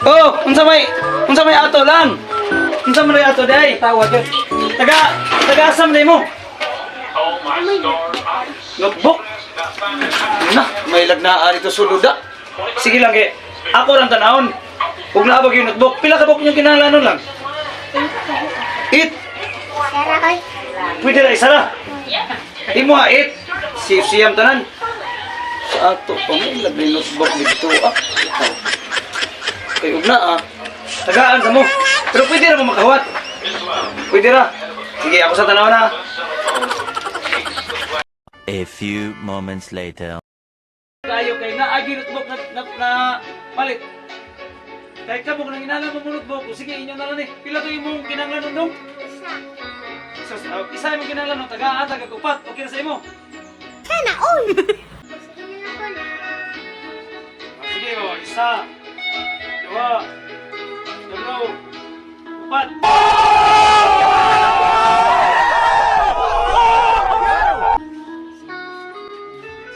Oh, unsa may ato lang. Unsa may ato day? Tawag yun. Taga asam day mo. Notebook. Na, may lagnaan ito suluda. Sige lang kay ako lang tanahon. Huwag na abag yung notebook. Pila ka book niyo kinahanglanon lang? 8. Tara koy. Pwede na isa na. Imo ha 8. Siyam tanan. Sa ato pa may labi notebook dito ah. Kay ug na ah. Tagaan sa mo. Pero pwede ra mo makahawat. Pwede ra. Sige ako sa tanaw na. A few moments later. Kayo kay naagi notebook na palit. Kay ka mo nang inala mo notebook. Sige inyo na lang ni. Pila to imong kinahanglan nung? Isa. So, isa imong kinahanglan nung tagaan taga-upat. Okay na sa imo. Sana all. Sige na ko na. Sige oh, isa. Dua. Tatlo. Upat.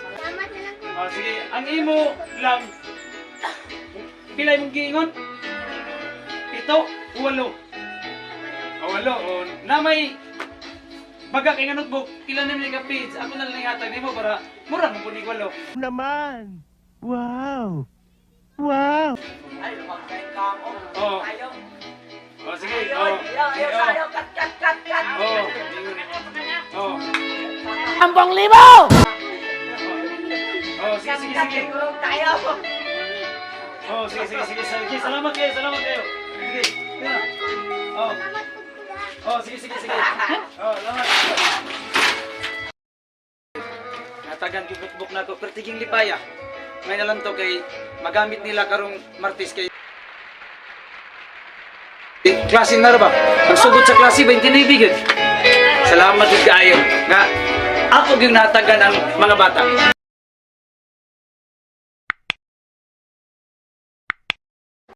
Salamat na lang ko. Sige, ang imo lang. Pila imong giingon? 7 o 8. O 8. O na may baga kay nga notebook, pila na ka page. Ako na lang ihatag nimo para mura mo punig 8. Naman! Wow! Wow! Oh. Oh, sige. Oh. Oh. Oh. Ambong libo! Oh, sige. Oh, sige. Salamat kayo. Sige. Yan. Oh. Oh, sige. Oh, salamat. Natagan yung notebook na to. Pertiging lipaya. May nalang to kay magamit nila karong Martes kay klase na ba? Ang sugod sa klase 29 bigod. Salamat ug kaayo nga ako gyud natagan ang mga bata.